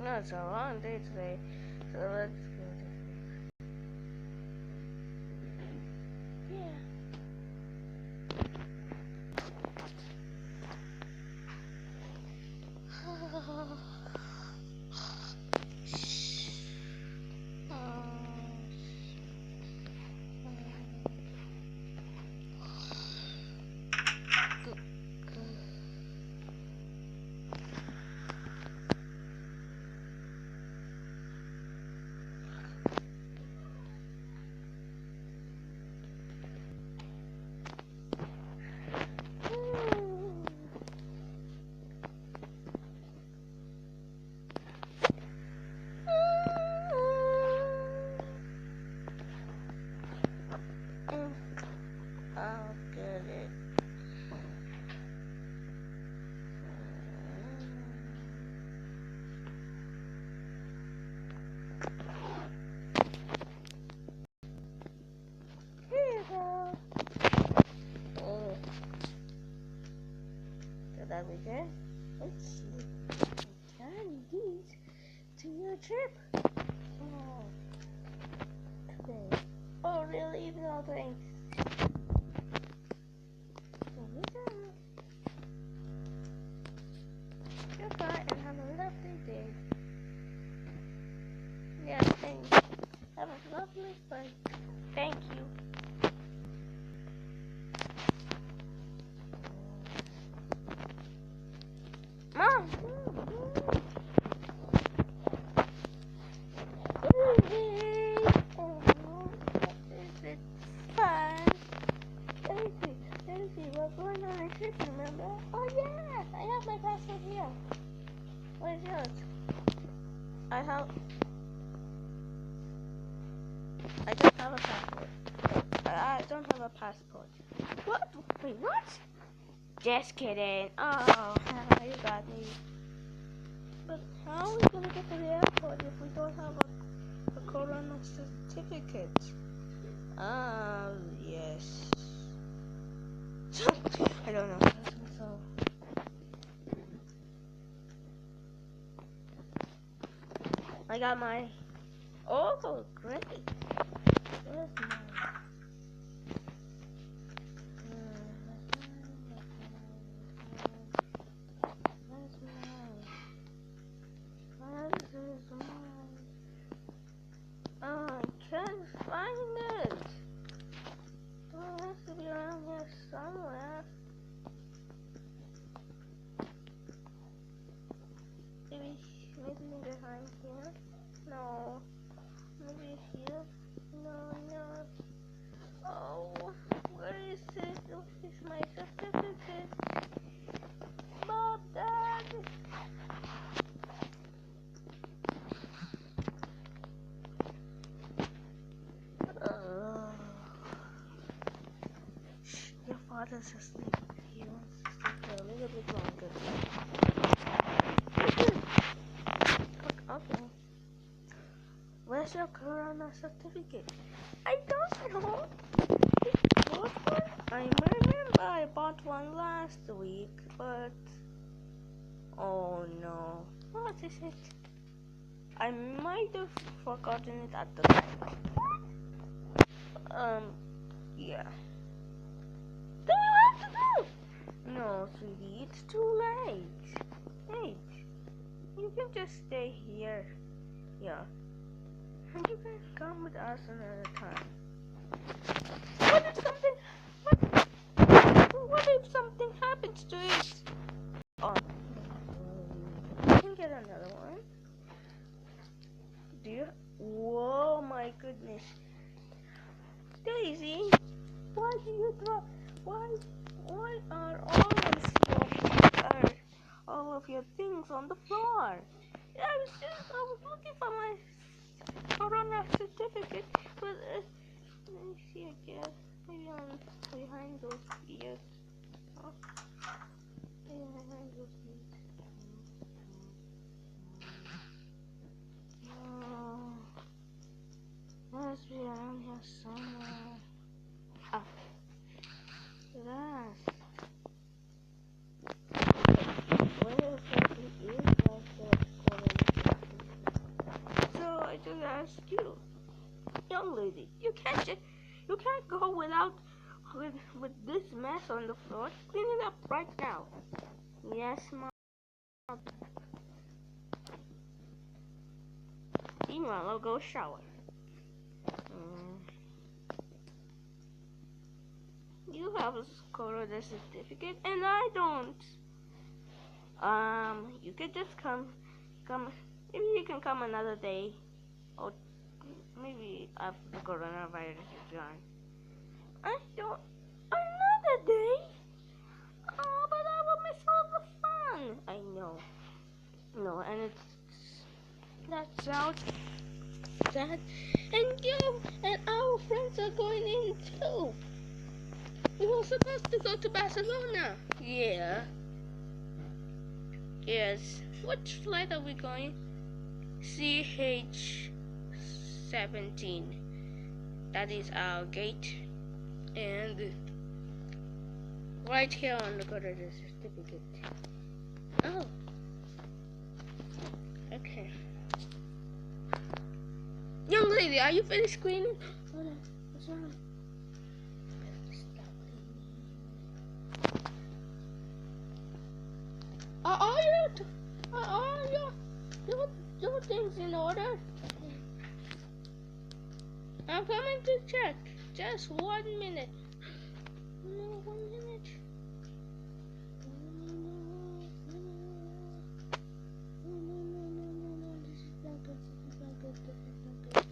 No, it's a long day today, so let's go to sleep. Yeah. I'll get it. Here you go. Oh. Did that be good? Let's see. Carry these to your trip. Oh. Today. Oh, really? No, thanks. Goodbye and have a lovely day. Yeah, thanks. Have a lovely flight. Thank you. Mom! Oh no, is it fun? Let me see, we're going on a trip, remember? Oh yeah, I have my passport here. Where's yours? I don't have a passport. I don't have a passport. What? Wait, what? Just kidding. Oh, you got me. But how are we gonna get to the airport if we don't have a corona certificate? Yes. I don't know. So. I got my. Oh, great. Where's mine? Oh, I can't find it. Oh, it has to be around here somewhere. Maybe behind here. No. Maybe here. No. Oh, where is it? This is my certificate. Mom, Dad. Your father's asleep. He wants to sleep for a little bit longer. Okay. Where's your corona certificate? I don't know. Bought one? I remember I bought one last week, but oh no. What is it? I might have forgotten it at the time. Yeah. Do you have to do? No, sweetie, it's too late. Hey, you can just stay here. Yeah. And you can come with us another time. What if something happens to it? Oh, you can get another one. Do you? Whoa, my goodness. Daisy, why do you drop? Why are all of your things on the floor? I was looking for my corona certificate, but let me see again. Maybe I'm behind those ears. Oh, maybe behind those ears. Oh, must be around here somewhere. Ah, yes. Where exactly is my corona certificate? trust you. Young lady, you can't go with this mess on the floor. Clean it up right now. Yes, Mom. Meanwhile, I'll go shower. You have a corona certificate, and I don't. You could just come. Maybe you can come another day, or maybe after the coronavirus is gone. I don't. Another day? Oh, but I will miss all the fun. I know. No, and that sounds sad. And you and our friends are going in too. We were supposed to go to Barcelona. Yeah. Yes. Which flight are we going? CH17. That is our gate. And right here on the corner is a certificate. Oh. Okay. Young lady, are you finished cleaning? Hold on. What's wrong? Are your things in order? I'm coming to check. Just 1 minute. No, 1 minute. No. This is not good. This is not good. This is not good.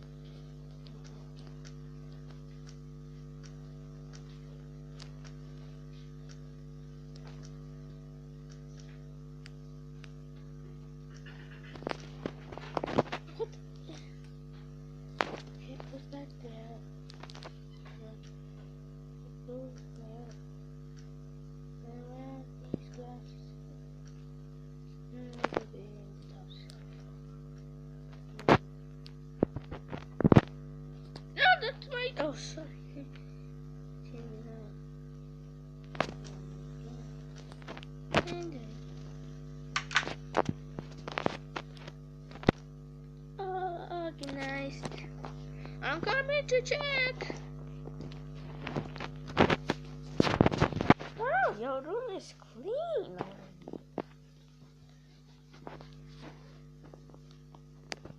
Oh, sorry. Organized. I'm coming to check. Wow, your room is clean.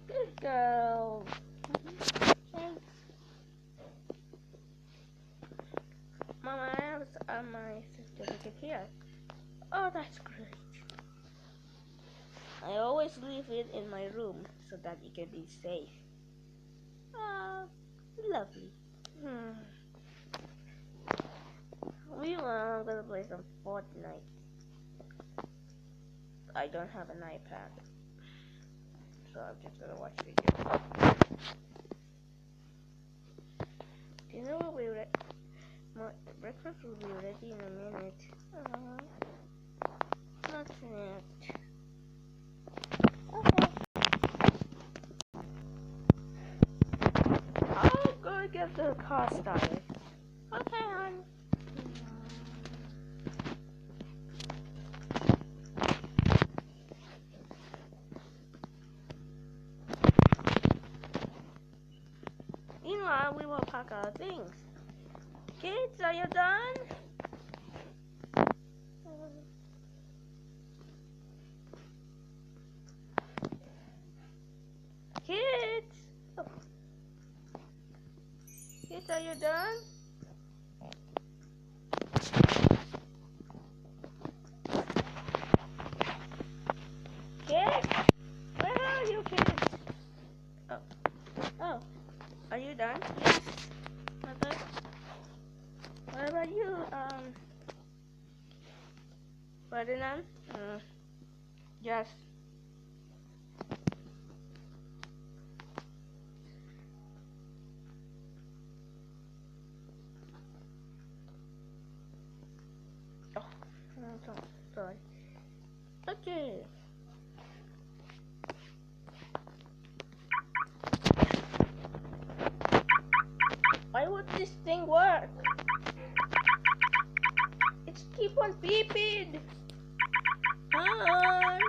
Good girl. Thanks. Mama, I have my certificate here. Oh, that's great. I always leave it in my room so that it can be safe. Lovely. We are gonna play some Fortnite. I don't have an iPad, so I'm just gonna watch videos. Dinner will be ready. Breakfast will be ready in a minute. Not yet. Okay. I'll go get the car started. Okay, hon. Meanwhile, we will pack our things. Kids, are you done? Kids! Oh. Kids, are you done? Kids? Where are you, kids? Oh. Are you done? Yes. Mother? What about you, Ferdinand? Yes. Oh, no, sorry. Okay. Why would this thing work? It's keep on beeping. Hon.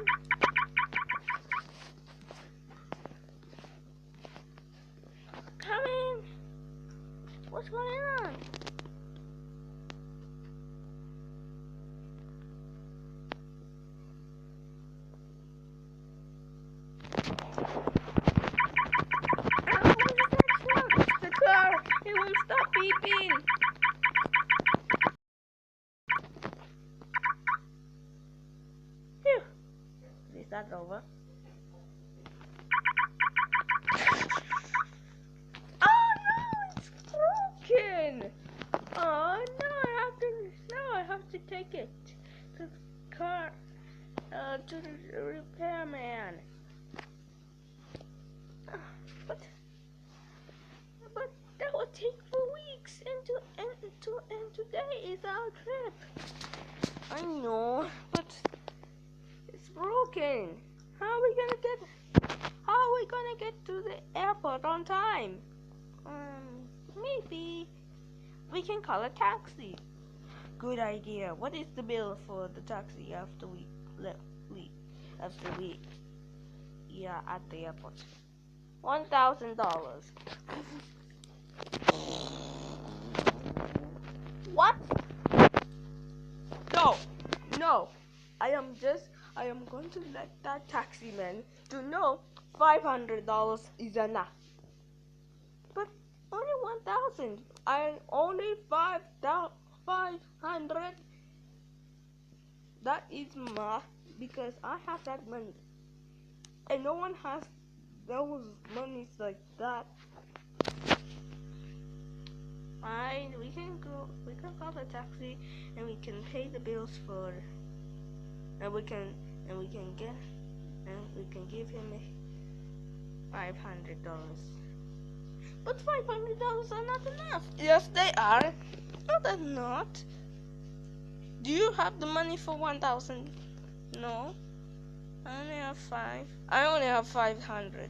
Is that over? Oh no, it's broken! Oh no, I have to take it to the car, to the repairman. But that will take 4 weeks, and today is our trip. I know, but it's broken. How are we gonna get to the airport on time? Maybe we can call a taxi. Good idea. What is the bill for the taxi after we at the airport? $1,000. What? No. I am going to let that taxi man to know $500 is enough. But only 1,000. I only 500. That is because I have that money, and no one has those monies like that. Fine, we can call the taxi, and we can pay the bills and we can give him $500. But $500 are not enough. Yes, they are. No, they're not. Do you have the money for 1,000? No. I only have 5. I only have 500.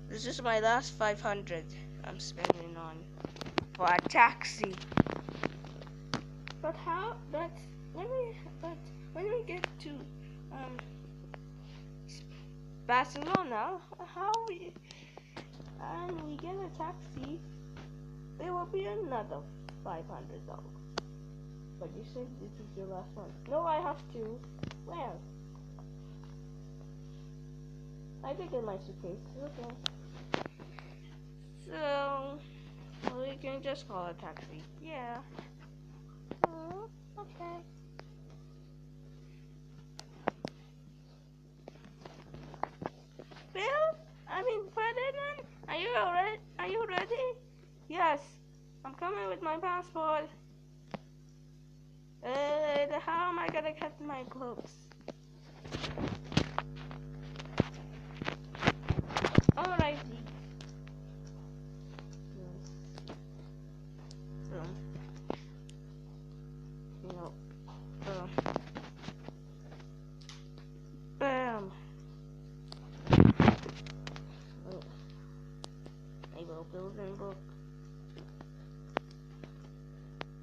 This is my last 500 I'm spending on for a taxi. But when we get to Barcelona, and we get a taxi, there will be another $500. But you said this is your last one. No, I have to. Where? I think in my suitcase. Okay. So we can just call a taxi. Yeah. Okay. Bill? Ferdinand? Are you ready? Yes. I'm coming with my passport. How am I gonna get my clothes? Alrighty. Bam. Able building book.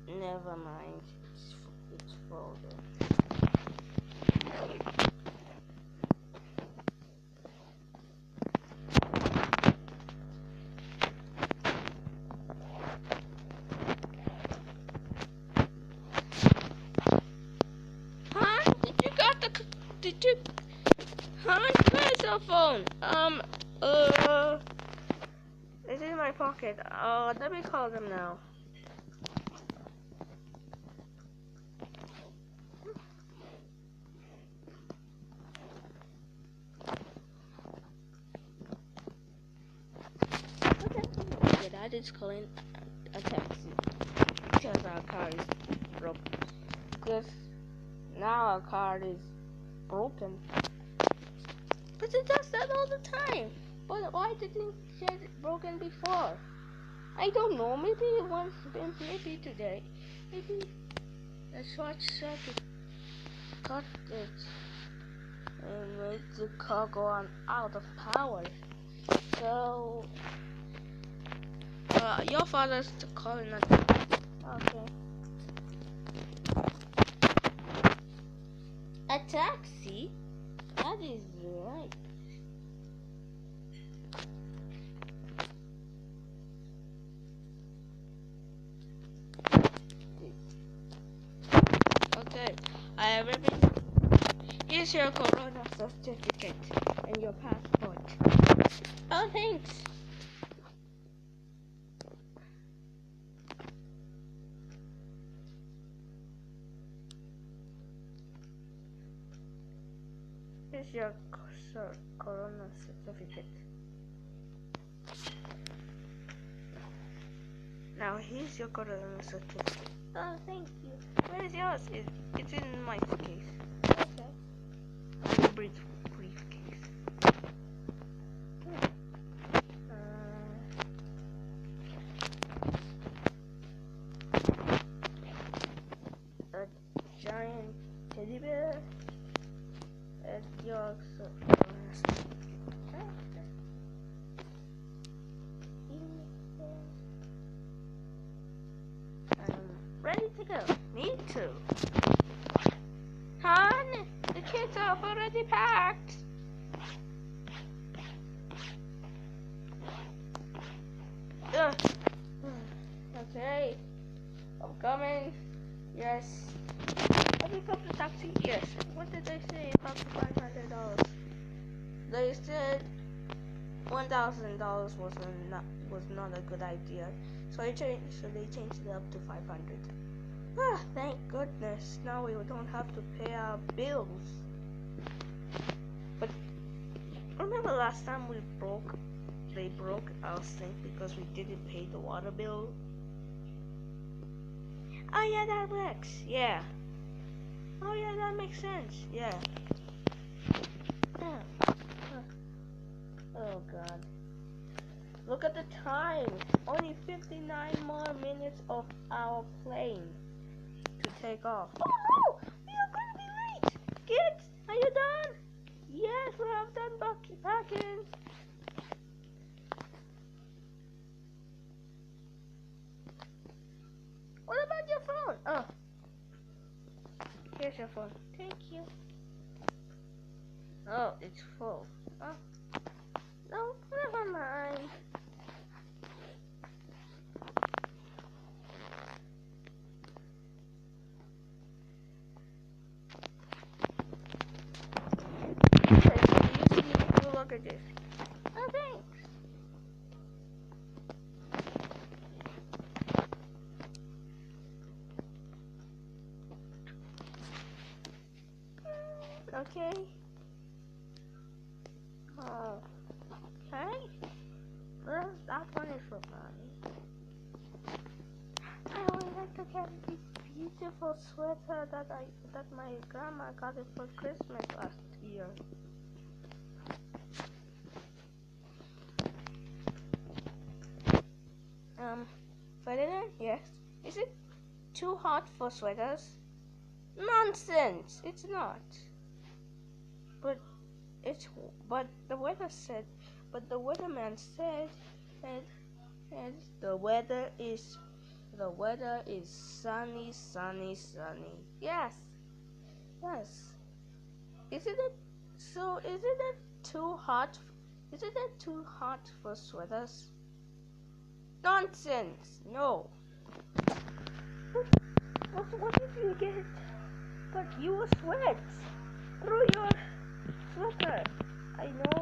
Never mind. It's folded. Where's your phone? It's in my pocket. Let me call them now. Okay. Dad is calling a taxi because our car is broken. Because now our car is broken. But it does that all the time. But why didn't it get broken before? I don't know. Maybe today. Maybe the short circuit cut it and made the car go out of power. So your father's calling us. Okay. A taxi? That is right. Okay, I have everything. Here's your corona certificate and your passport. Oh, thanks. Here's your corona certificate. Now here's your corona certificate. Oh, thank you. Where's yours? It's in my case. Okay. My briefcase. A giant teddy bear and your corona certificate. Ready to go. Me too. Hon, the kids are already packed. Ugh. Okay. I'm coming. Yes. Have you got the taxi? Yes. What did they say about the $500? They said $1,000 was not a good idea. So they changed it up to 500. Ah, thank goodness. Now we don't have to pay our bills. But remember last time they broke our sink because we didn't pay the water bill? Oh yeah, that works. Yeah. Oh yeah, that makes sense. Yeah. Oh god. Look at the time. Only 59 more minutes of our plane to take off. Oh no! We are gonna be late! Kids, are you done? Yes, we have done packing. What about your phone? Oh. Here's your phone. Thank you. Oh, it's full. Oh. No, never mind. Look at this. Oh, thanks. Okay. Oh. Okay. Well, that one is for mommy. I would like to get this beautiful sweater that my grandma got it for Christmas last year. Ferdinand, yes. Is it too hot for sweaters? Nonsense! It's not. But the weatherman said and the weather is sunny. Yes. Isn't it too hot? Isn't it too hot for sweaters? Nonsense! No. What did you get? But you will sweat through your sweater. I know.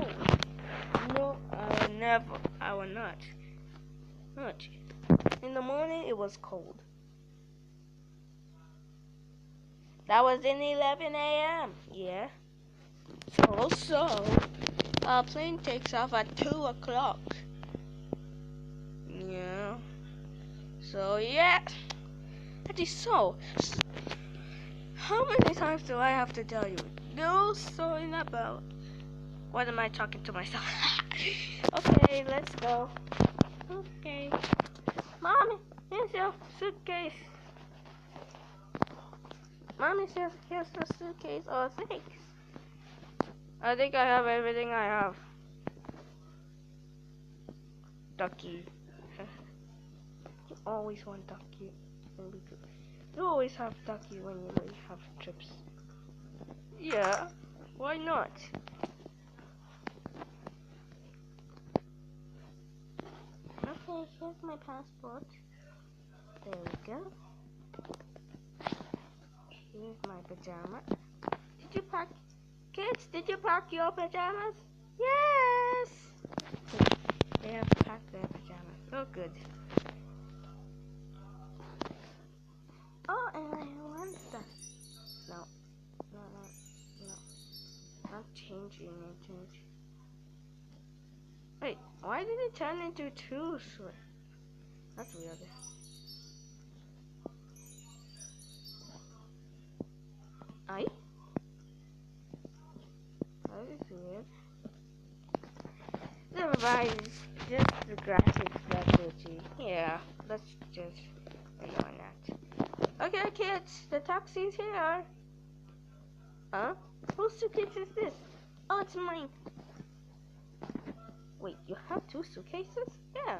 No, I will never. I will not. Not. In the morning it was cold. That was in 11 a.m. Yeah. So our plane takes off at 2 o'clock. Yeah. So yeah. That is so. How many times do I have to tell you? No sewing about. What am I talking to myself? Okay, let's go. Okay. Mommy, here's your suitcase. Mommy says here's the suitcase. Oh, thanks. I think I have everything I have. Ducky. You always want Ducky. You always have Ducky when you have trips. Yeah, why not? Okay, here's my passport. There we go. Here's my pajama. Did you pack? Kids, did you pack your pajamas? Yes! They have packed their pajamas. Oh, good. Oh, and I want that. No. not changing it. Wait, why did it turn into two? That's weird. I? That is weird. Never mind, just the graphics strategy. Yeah, let's just ignore that. Okay, kids, the taxi's here. Huh? Whose suitcase is this? Oh, it's mine. Wait, you have two suitcases? Yeah.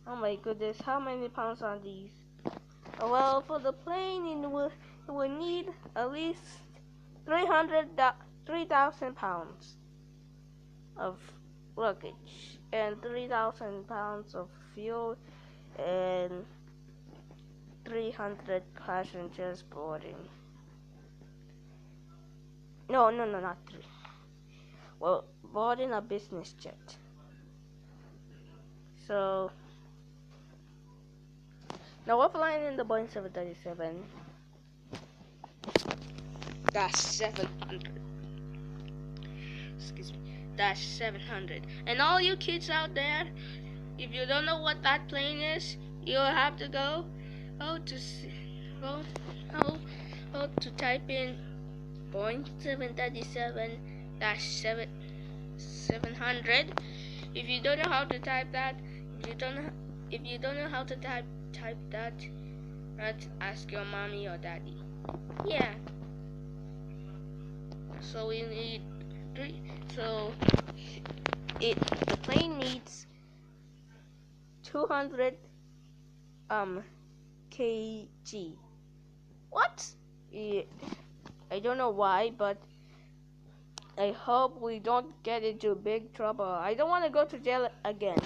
Oh my goodness, how many pounds are these? Oh, well, for the plane, it will need at least 3,000 pounds of luggage and 3,000 pounds of fuel and 300 passengers boarding. No, not 3. Well, boarding a business jet. So, now we're flying in the Boeing 737. That's 700. Excuse me. That's 700. And all you kids out there, if you don't know what that plane is, you'll have to go to type in Boeing 737-700. If you don't know how to type that, if you don't know how to type that, ask your mommy or daddy. Yeah. So we need 3. So the plane needs 200 kg. What? Yeah, I don't know why, but I hope we don't get into big trouble. I don't want to go to jail again.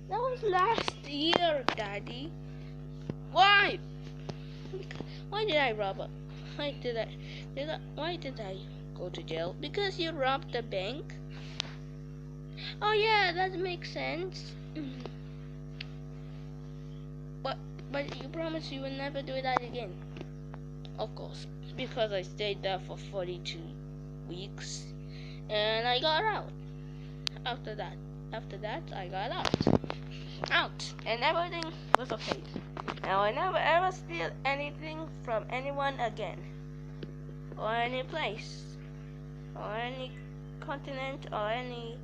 That was last year, Daddy. Why? Why did I rob her? Why did I go to jail? Because you robbed the bank? Oh yeah, that makes sense. But you promised you would never do that again. Of course, because I stayed there for 42 weeks and I got out. After that, I got out, and everything was okay. And I never ever steal anything from anyone again, or any place, or any continent, or any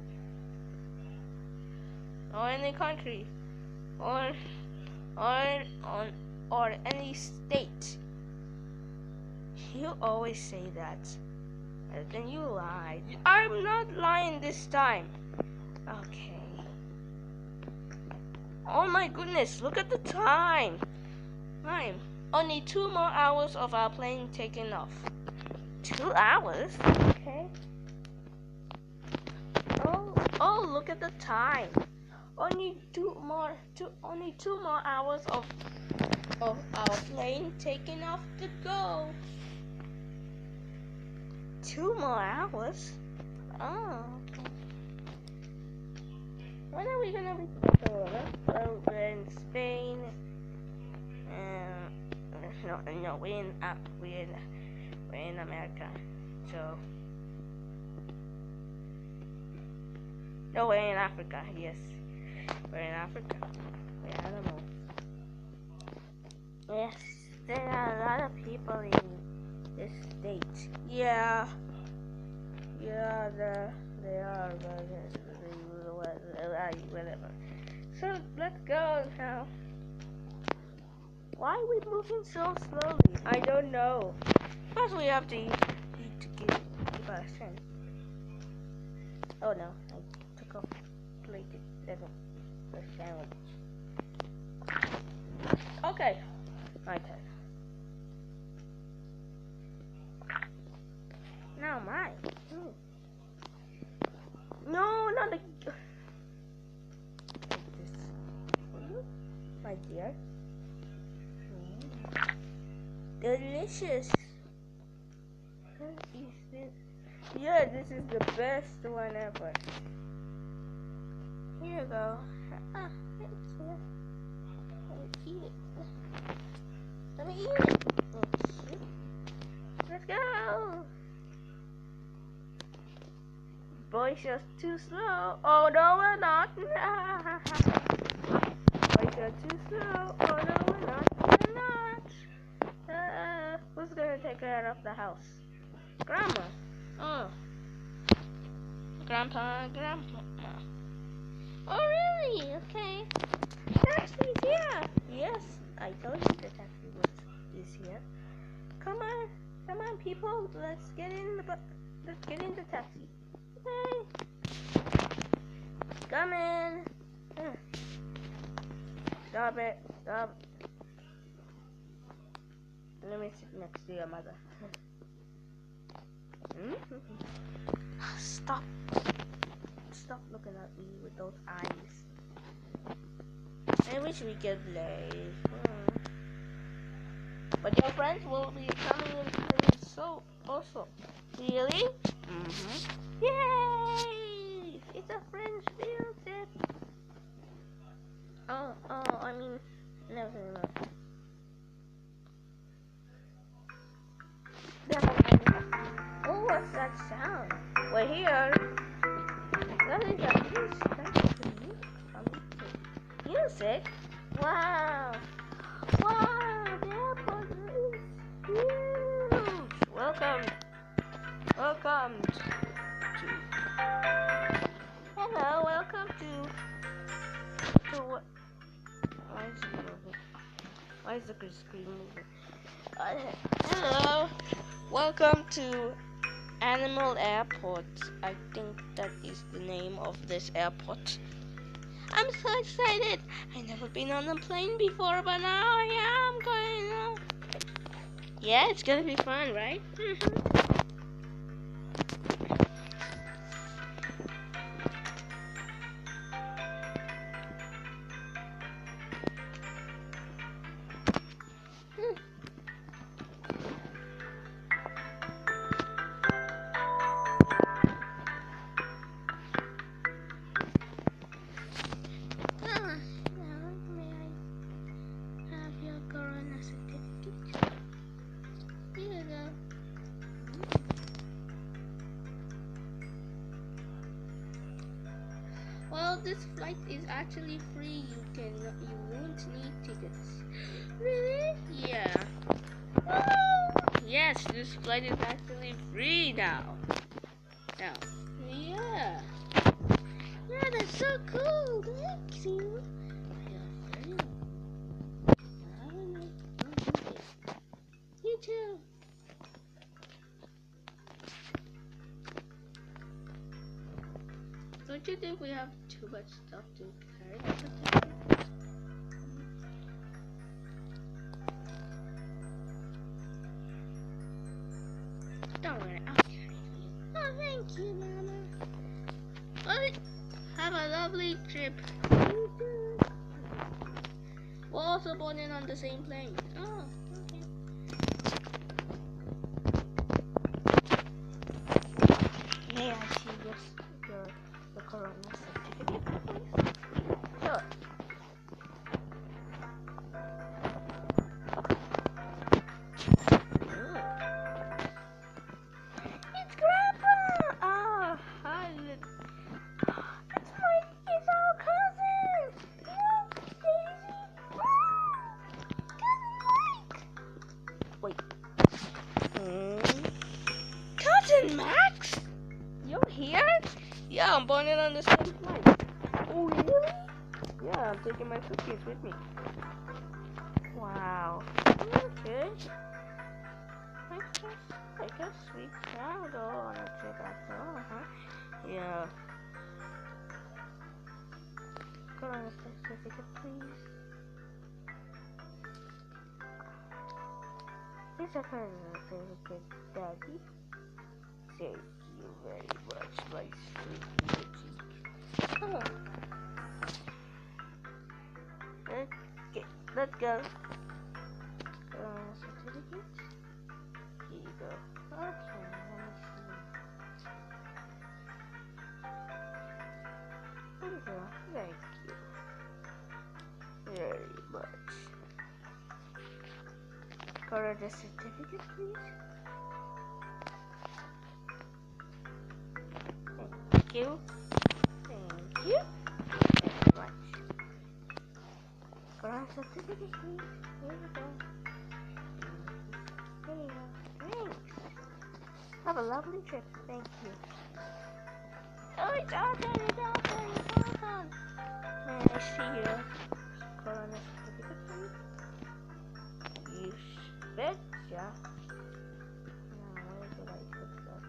country, or any state. You always say that, and then you lie. I'm not lying this time. Okay. Oh my goodness, look at the time. Only 2 more hours of our plane taking off. 2 hours? Okay. Oh, look at the time. Only two more hours of our plane taking off to go. 2 more hours? Oh. When are we gonna be? Well, we're in Spain. No, we're in America. So. No, we're in Africa. Yes, we're in Africa. We're animals. Yes, there are a lot of people in this state. Yeah. They are, whatever. So let's go now. Why are we moving so slowly? I don't know. First we have to eat to keep our strength. Oh no, I took off plated the sandwich. Okay, my turn. Now mine. No, not the. Take this for you, my dear. Delicious. What is this? Yeah, this is the best one ever. Here you go. It's here. Let me eat it. Let me eat it. Okay. Let's go. Boys, you're too slow. Oh no, we're not. Boys, you're too slow. Oh no, we're not. We're not. Who's gonna take care of the house? Grandma. Oh. Grandpa, Grandma. Oh really? Okay. Taxi's here. Yes, I told you the taxi is here. Come on, people. Let's get in the taxi. Okay. Come in. Stop it. Stop. Let me sit next to your mother. Stop. Stop looking at me with those eyes. I wish we could play. But your friends will be coming in so also. Really? Yay! It's a French field trip. I mean, never mind. Oh, what's that sound? We're here. That is music. Wow. Wow, the airport is huge. Welcome to. Hello, welcome to what? Why is the screen moving? Hello, welcome to Animal Airport. I think that is the name of this airport. I'm so excited. I've never been on a plane before, but now I'm going on. Yeah, it's gonna be fun, right? Well, this flight is actually free. You won't need tickets. Really? Yeah. Yes, this flight is actually free now. Yeah. Yeah, that's so cool. Thank you. You too. Don't you think we have too much stuff to carry? Don't worry, I'll carry you. Oh, thank you, Mama. Well, have a lovely trip. You too. We're also boarding on the same plane. Oh, okay. May I see the corona certificate, please? Sure. It's Grandpa! Oh, hi. It's our cousin! Daisy! Cousin Mike! Wait. Cousin Max? You're here? Yeah, I'm boarding on the same flight. Oh, really? Yeah, I'm taking my cookies with me. Wow. Okay. I guess we can go on a trip after all, huh? Yeah. Go on a certificate, please. Please have a certificate, Daddy. Thank you very much, my sweet kitty. Oh. Okay, let's go. Certificate. Here you go. Okay, let me see. Here you go. Thank you very much. Correct certificate, please. you. Thank you very much. Corona certificate, please. Here we go. There you go. Thanks. Have a lovely trip. Thank you. Oh, it's awesome. It's awesome. It's awesome. May I see your Corona certificate, please? You betcha. Now, where did I put that?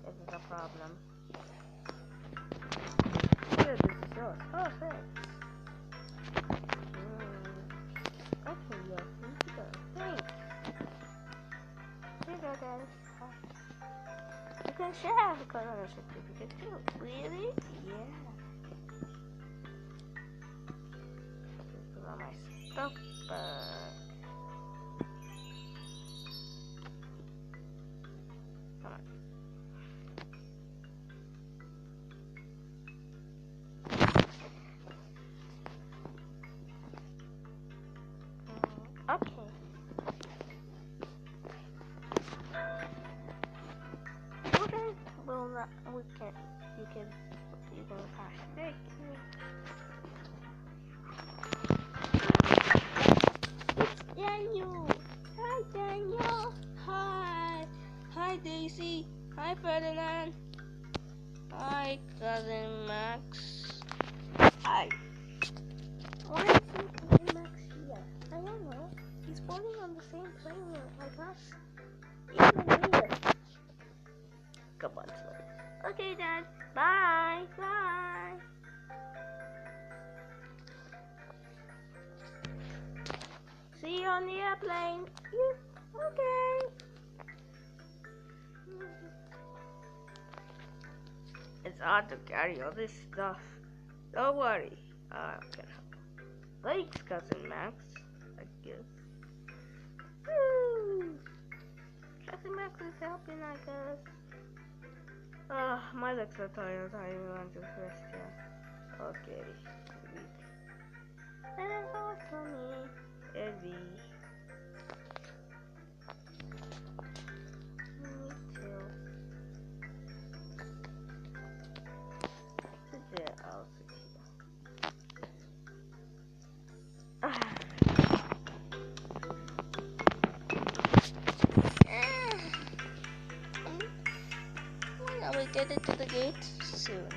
This is a problem. Here, this is yours. Oh, thanks. Okay, you're free to go. Thanks. Here you go, guys. You can share the Corona certificate too. Really? Yeah. Put on my stuff. Come on. Okay. Okay. Well, we can. You can pass. Thank you. It's Daniel. Hi, Daniel. Hi. Hi, Daisy. Hi, Ferdinand. Hi, cousin Max. Hi. Why is cousin Max here? I don't know. He's boarding on the same plane like us. Even weird. Come on, slow. Okay, Dad. Bye. Bye. See you on the airplane. Yeah. Okay. It's hard to carry all this stuff. Don't worry. I can help. Thanks, cousin Max. I guess. Woo. Cousin Max is helping, I guess. My legs are tired. I want to rest here. Okay. That is all for me. Heavy. Me too. Sit there, I'll sit here. When are we getting to the gate? Soon.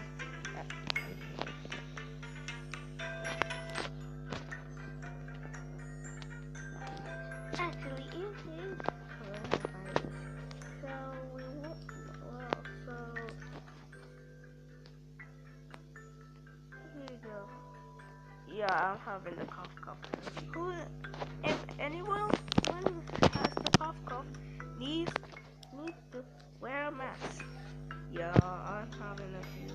Actually, it is coronavirus. So we won't. Well, so here you go. Yeah, I'm having the cough. Who? If anyone has the cough, needs to wear a mask. Yeah, I'm having a few.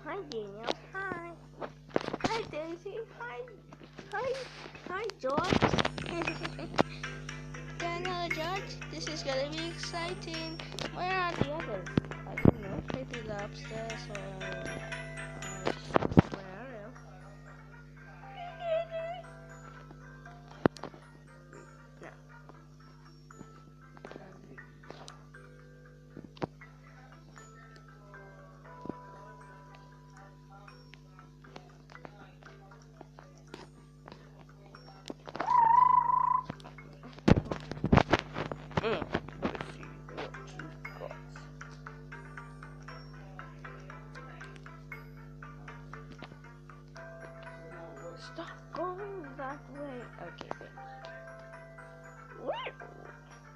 Hi Daniel. Hi. Hi Daisy. Hi George. Daniel, George, this is gonna be exciting. Where are the others? I don't know. Maybe they're upstairs or where are they?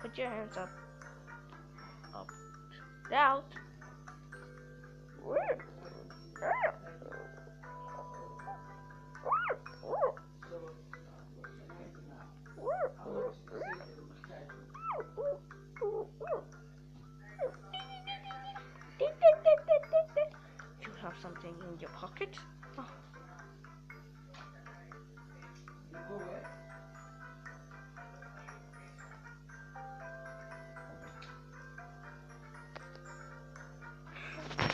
Put your hands up. Up. Out. You have something in your pocket? Oh.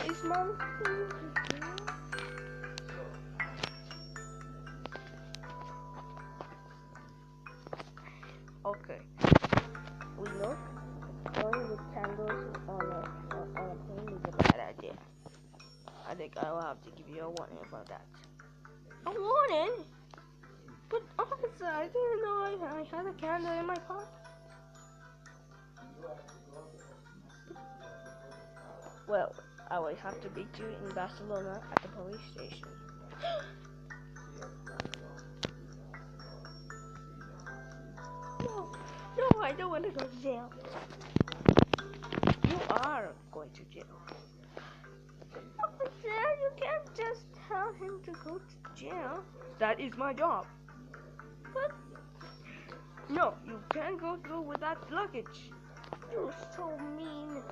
Is mom? Okay. We know going with candles on a plane is a bad idea. I think I will have to give you a warning about that. A warning? But officer, I didn't know I had a candle in my pocket. Well, I will have to meet you in Barcelona at the police station. No, I don't want to go to jail. You are going to jail. Officer, you can't just tell him to go to jail. That is my job. But no, you can't go through with that luggage. You're so mean.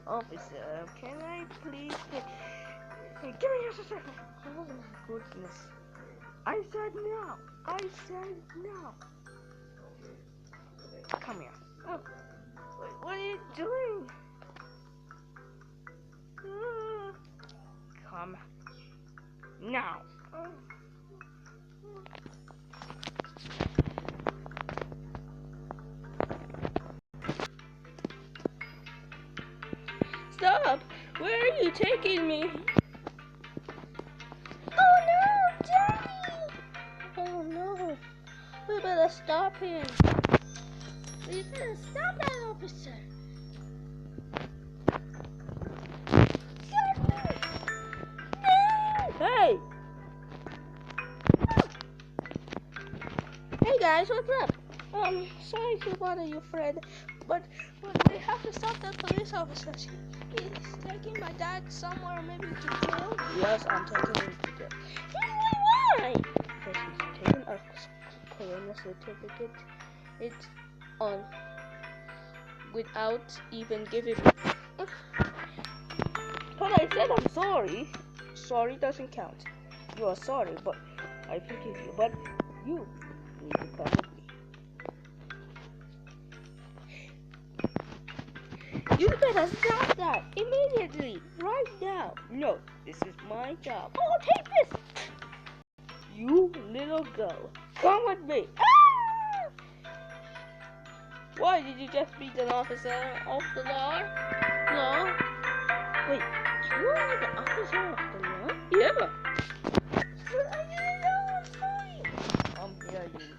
Officer, can I please hey, give me just a second. Oh goodness. I said no. I said no. Come here. Oh. Wait, what are you doing? Come now. Stop! Where are you taking me? Oh no, Daddy! Oh no. We better stop him. We better stop that officer. Hey! Hey guys, what's up? Sorry to bother you, Fred, but we have to stop that police officer. He's taking my dad somewhere, maybe to jail. Yes, I'm taking him to jail. Why? Because he's taken a corona certificate. It's on without even giving me. But I said I'm sorry. Sorry doesn't count. You are sorry, but I forgive you. But you need to come with me. You better stop that immediately, right now. No, this is my job. Oh, take this! You little girl, come with me. Ah! Why did you just beat an officer of the law? No. Wait, you are the officer of the law? Yeah. But I didn't know. I'm sorry. Here you.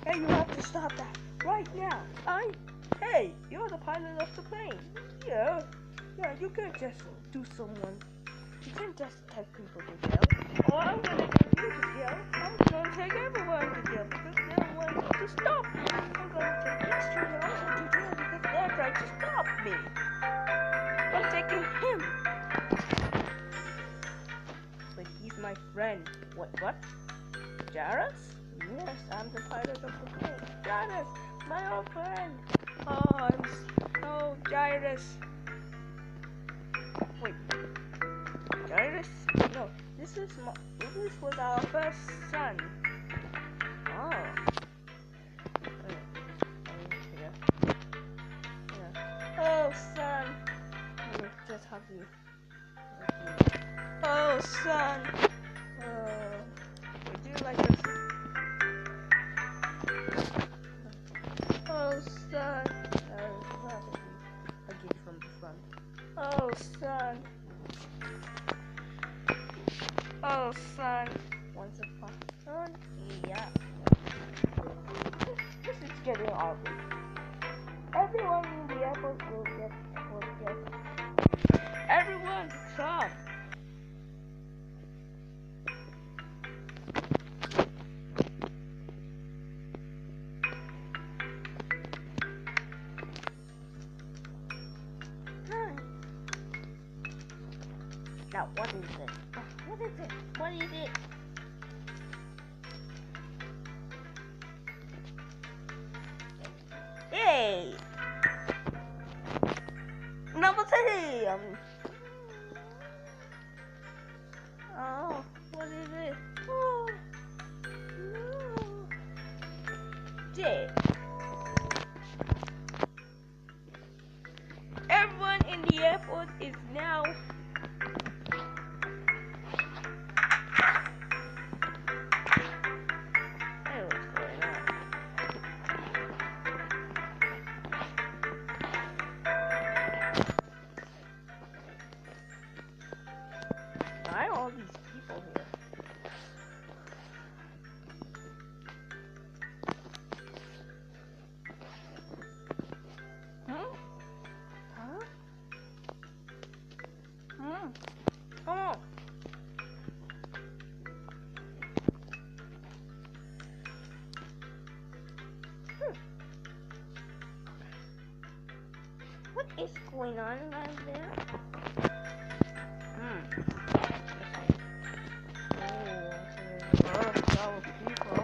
Hey, you have to stop that right now. Hey, you're the pilot of the plane. Yeah, you can't just do someone. You can't just take people to jail. Or I'm gonna take you to jail. I'm gonna take everyone to jail because they don't want to stop me. I'm gonna take these children also to jail because they're trying to stop me. I'm taking him. But he's my friend. What? Jairus? Yes, I'm the pilot of the plane. Jairus, my old friend. Oh, Jairus. Wait, Jairus? No, this was our first son. Oh. Yeah. Oh, son. Just hug you. Oh, son. Would you like this? Oh, son. A gift from the front. Oh, son. Oh, son. Once upon yeah. This is getting ugly. Everyone in the airport will get. Everyone, come. Now, what is it? What is it? What is it? Hey! Number 3! Oh, what is it? Oh, no. J. Everyone in the airport is now why are all these people here? Huh? Come on. What is going on around there? People.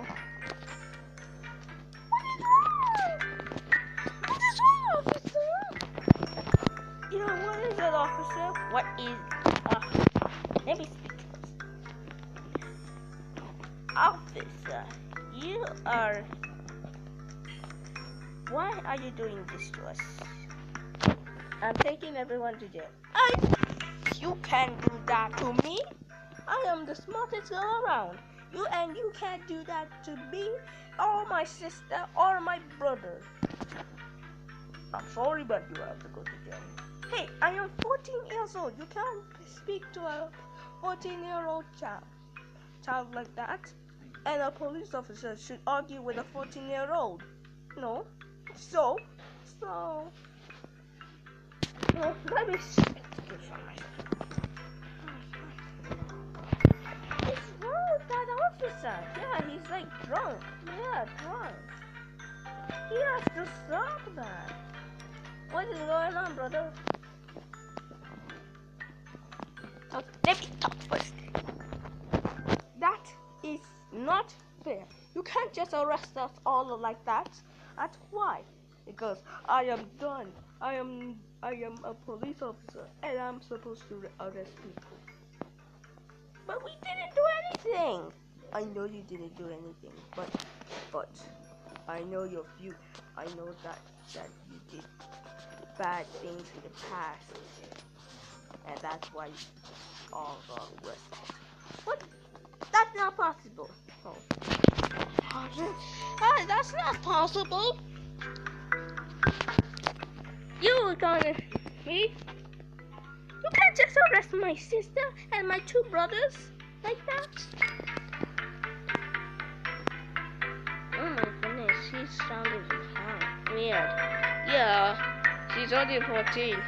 What is wrong, officer? You know, what is it, officer? What is, let me speak first. Officer, you are, why are you doing this to us? I'm taking everyone to jail. You can't do that to me. I am the smartest girl around. You can't do that to me, or my sister, or my brother. I'm sorry, but you have to go to jail. Hey, I am 14 years old. You can't speak to a 14-year-old child like that. And a police officer should argue with a 14-year-old. No. So, let me speak to myself. What's wrong with that officer? Yeah, he's like drunk. Yeah, drunk. He has to stop that. What is going on, brother? Oh, let me talk first. That is not fair. You can't just arrest us all like that. That's why. Because I am done. I am a police officer and I'm supposed to arrest people. But we didn't do anything. I know you didn't do anything, but I know your view. I know that you did bad things in the past, and that's why you all got arrested. What? That's not possible. Oh, that's not possible. You gonna me? You can't just arrest my sister and my 2 brothers like that. Oh my goodness, she's sounding weird. Yeah, she's only 14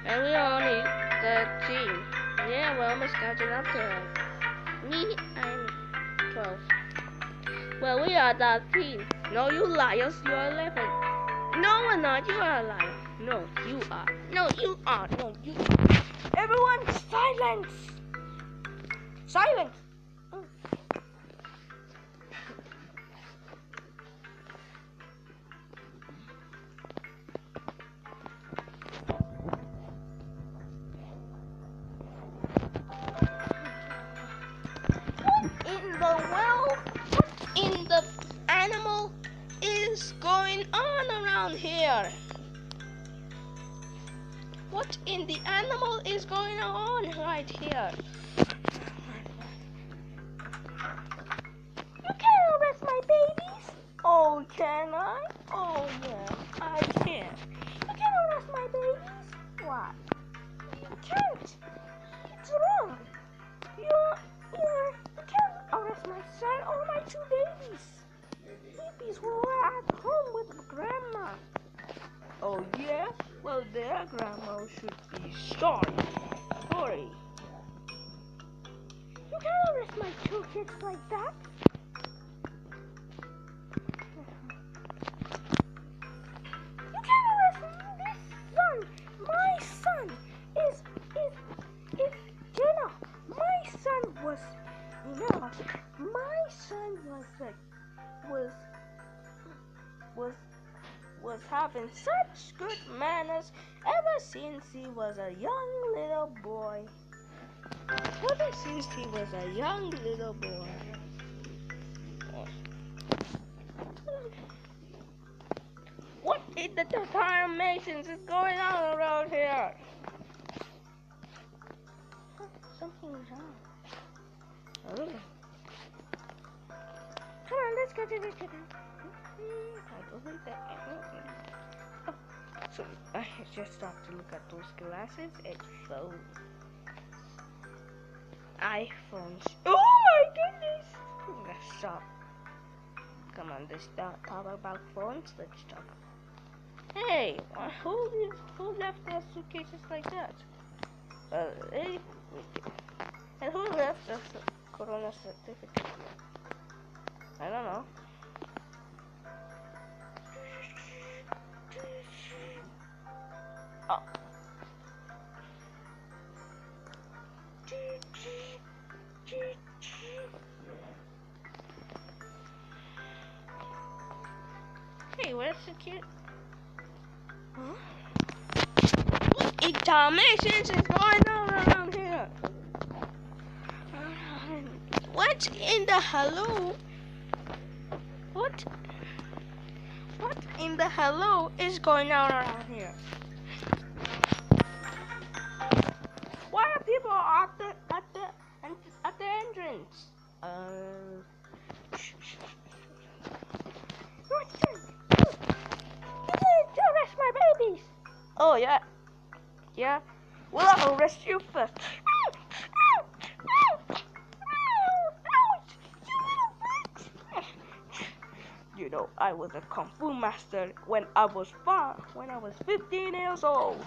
and we're only 13. Yeah, we're almost catching up to her. Me, I'm 12. Well, we are 13. No, you liars, you are 11. No, we're not. You are a liar. No, you are. No, you are. No, you are. Everyone, silence! Silence! What in the world? What in the animal is going on around here? What in the animal is going on right here? You can't arrest my babies. Oh, can I? Oh, yeah, I can. You can't arrest my babies. Why? You can't. It's wrong. You can't arrest my son or my 2 babies. Babies who are at home with grandma. Oh, yeah? Well, their grandma should be sorry. Sorry. You can't arrest my 2 kids like that. You can't arrest this son. My son is Jenna. was having such good manners ever since he was a young little boy. Ever since he was a young little boy. What in the Masons is going on around here? Something's wrong. Oh. Come on, let's go to the kitchen. I believe that. Oh. So I just stopped to look at those glasses and phones. iPhones. Oh my goodness! Let's stop. Come on, let's not talk about phones. Let's talk. Hey, who left their suitcases like that? Hey, and who left the Corona certificate? I don't know. Oh. Hey, where's the kid? Huh? What intonations is going on around here? What in the hello? What in the hello is going on around here? Why are people at the entrance? You arrest my babies. Oh yeah. Yeah. Well, I'll arrest you first. You know, I was a kung fu master when I was 15 years old.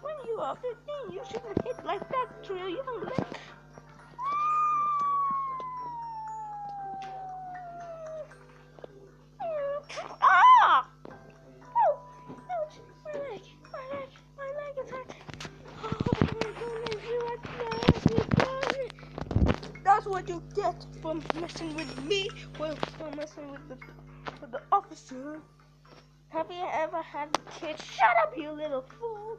When you are 15, you shouldn't hit like that to your young leg. Ah! Oh, ouch! My leg is hurt. Oh my goodness, you are That's what you get from messing with me. Well, from messing with the officer. Have you ever had a kid? Shut up, you little fool!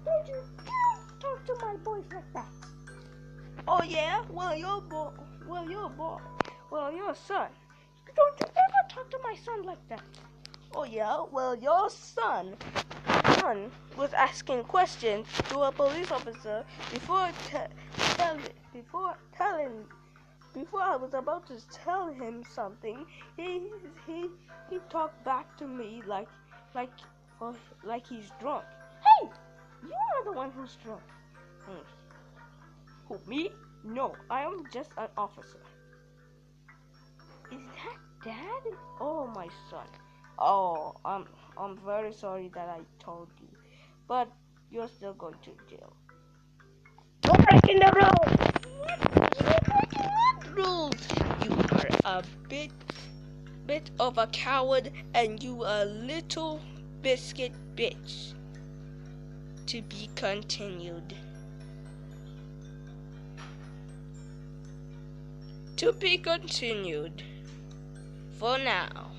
Don't you talk to my boys like that? Oh yeah? Well, your son. Don't you ever talk to my son like that? Oh yeah? Well, your son was asking questions to a police officer before I was about to tell him something. He talked back to me like he's drunk. Hey, you are the one who's drunk. Who, me? No, I am just an officer. Is that Dad? Oh, my son. Oh, I'm very sorry that I told you, but you're still going to jail. You're breaking the rules. You're breaking what rules? You are a bit of a coward, and you a little biscuit bitch. To be continued. To be continued. For now.